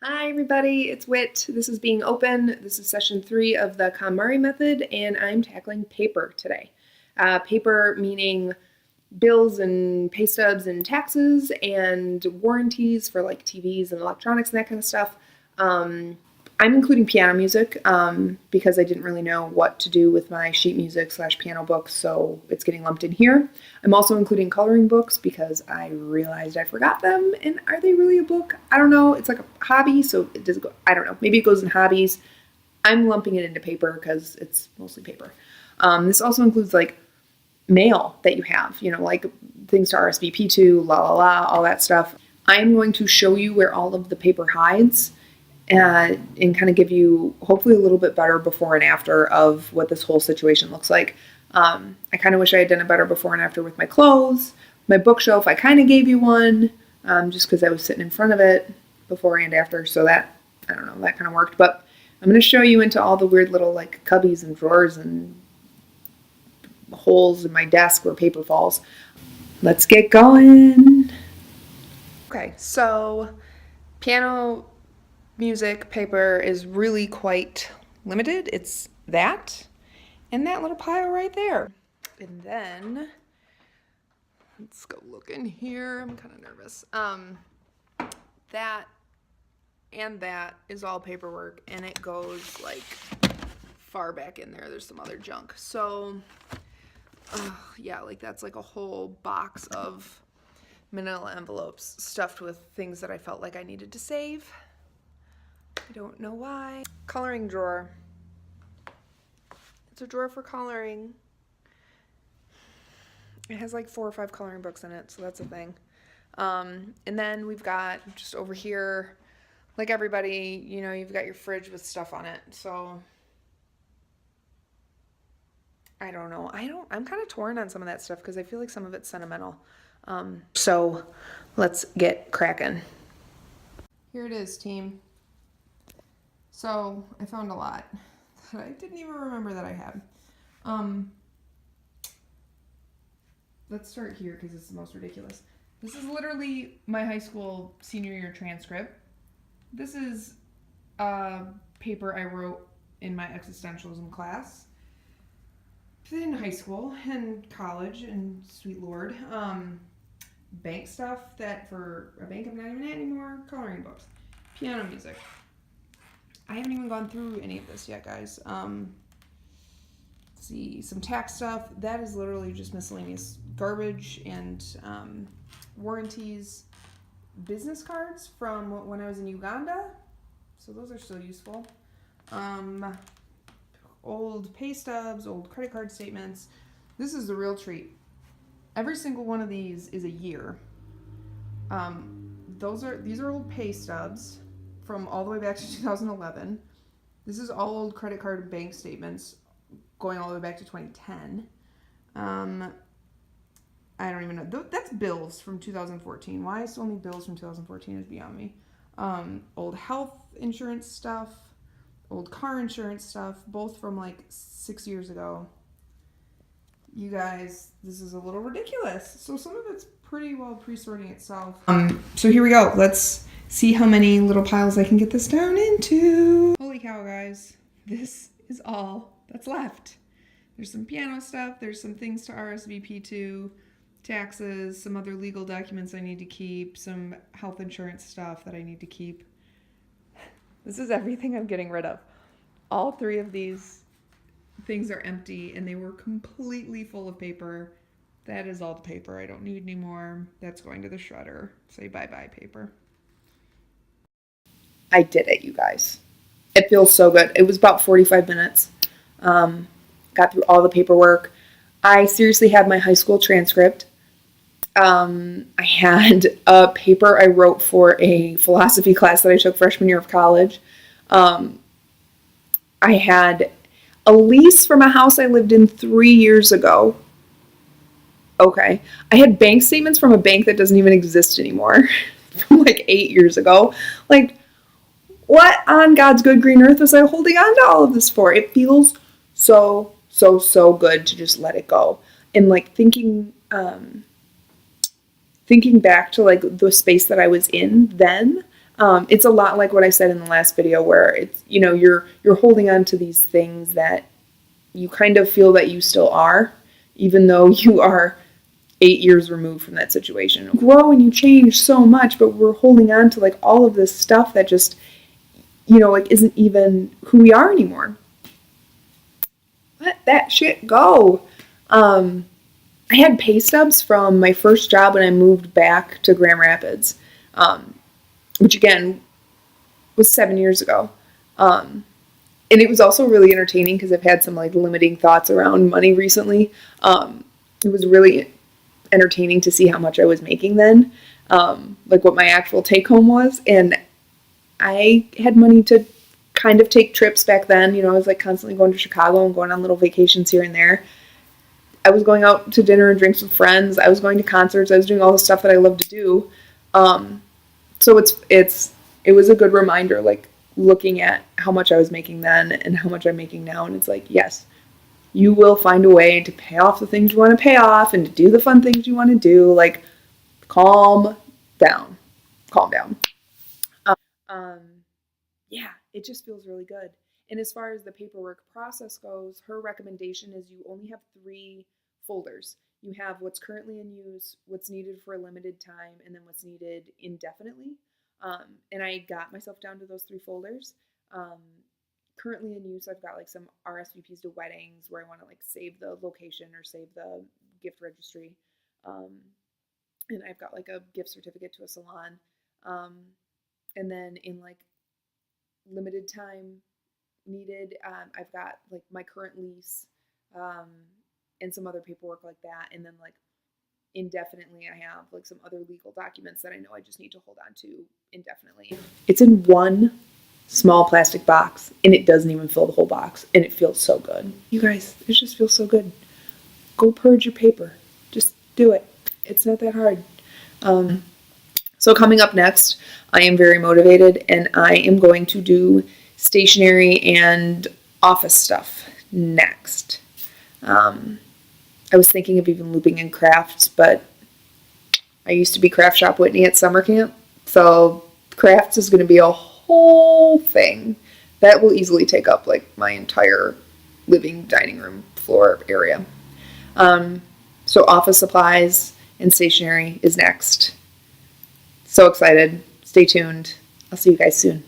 Hi everybody, it's Wit. This is Being Open. This is session 3 of the KonMari method, and I'm tackling paper today. Paper meaning bills and pay stubs and taxes and warranties for like TVs and electronics and that kind of stuff. I'm including piano music because I didn't really know what to do with my sheet music / piano books, so it's getting lumped in here. I'm also including coloring books because I realized I forgot them, and are they really a book? I don't know. It's like a hobby, so it does go, I don't know. Maybe it goes in hobbies. I'm lumping it into paper because it's mostly paper. This also includes like mail that you have, like things to RSVP to, all that stuff. I'm going to show you where all of the paper hides and kind of give you hopefully a little bit better before and after of what this whole situation looks like. I kind of wish I had done a better before and after with my clothes. My bookshelf, I kind of gave you one just because I was sitting in front of it before and after, so that, I don't know, that kind of worked. But I'm going to show you into all the weird little like cubbies and drawers and holes in my desk where paper falls. Let's get going. Okay, so piano music paper is really quite limited. It's that and that little pile right there. And then let's go look in here. I'm kind of nervous. That and that is all paperwork, and it goes like far back in there. There's some other junk. So yeah, like that's like a whole box of manila envelopes stuffed with things that I felt like I needed to save. I don't know why. Coloring drawer. It's a drawer for coloring. It has like 4 or 5 coloring books in it, so that's a thing. And then we've got just over here, like everybody, you've got your fridge with stuff on it. So I don't know. I'm kind of torn on some of that stuff because I feel like some of it's sentimental. So let's get cracking. Here it is, team. So I found a lot that I didn't even remember that I had. Let's start here because it's the most ridiculous. This is literally my high school senior year transcript. This is a paper I wrote in my existentialism class in high school and college, and sweet Lord. Bank stuff that for a bank I'm not even at anymore. Coloring books. Piano music. I haven't even gone through any of this yet, guys. Let's see, some tax stuff. That is literally just miscellaneous garbage and warranties. Business cards from when I was in Uganda. So those are still useful. Old pay stubs, old credit card statements. This is the real treat. Every single one of these is a year. These are old pay stubs from all the way back to 2011. This is all old credit card and bank statements going all the way back to 2010. I don't even know. That's bills from 2014. Why I still need bills from 2014 is beyond me. Old health insurance stuff, old car insurance stuff, both from like 6 years ago. You guys, this is a little ridiculous. So some of it's pretty well pre-sorting itself. So here we go. Let's see how many little piles I can get this down into. Holy cow, guys. This is all that's left. There's some piano stuff. There's some things to RSVP to, taxes, some other legal documents I need to keep, some health insurance stuff that I need to keep. This is everything I'm getting rid of. All 3 of these things are empty, and they were completely full of paper. That is all the paper I don't need anymore. That's going to the shredder. Say bye-bye, paper. I did it, you guys. It feels so good. It was about 45 minutes. Got through all the paperwork. I seriously had my high school transcript. I had a paper I wrote for a philosophy class that I took freshman year of college. I had a lease from a house I lived in 3 years ago. Okay. I had bank statements from a bank that doesn't even exist anymore from like 8 years ago. Like, what on God's good green earth was I holding on to all of this for? It feels so good to just let it go. And like thinking back to like the space that I was in then, It's a lot like what I said in the last video, where it's, you know, you're holding on to these things that you kind of feel that you still are, even though you are 8 years removed from that situation. You grow and you change so much, but we're holding on to like all of this stuff that just, you know, like isn't even who we are anymore. Let that shit go. I had pay stubs from my first job when I moved back to Grand Rapids, which again was 7 years ago. And it was also really entertaining because I've had some like limiting thoughts around money recently. It was really entertaining to see how much I was making then, like what my actual take home was. And I had money to kind of take trips back then. You know, I was like constantly going to Chicago and going on little vacations here and there. I was going out to dinner and drinks with friends. I was going to concerts. I was doing all the stuff that I love to do. So it was a good reminder, like looking at how much I was making then and how much I'm making now. And it's like, yes, you will find a way to pay off the things you want to pay off and to do the fun things you want to do. Like, calm down. Calm down. Yeah, it just feels really good. And as far as the paperwork process goes, her recommendation is you only have 3 folders. You have what's currently in use, what's needed for a limited time, and then what's needed indefinitely. And I got myself down to those 3 folders. Currently in use, I've got like some RSVPs to weddings where I want to like save the location or save the gift registry. And I've got like a gift certificate to a salon. And then in like limited time needed, I've got like my current lease, and some other paperwork like that. And then like indefinitely, I have like some other legal documents that I know I just need to hold on to indefinitely. It's in one small plastic box, and it doesn't even fill the whole box, and it feels so good. You guys, it just feels so good. Go purge your paper. Just do it. It's not that hard. So coming up next, I am very motivated, and I am going to do stationery and office stuff next. I was thinking of even looping in crafts, but I used to be Craft Shop Whitney at summer camp, so crafts is going to be a whole thing that will easily take up like my entire living dining room floor area. So office supplies and stationery is next. So excited. Stay tuned. I'll see you guys soon.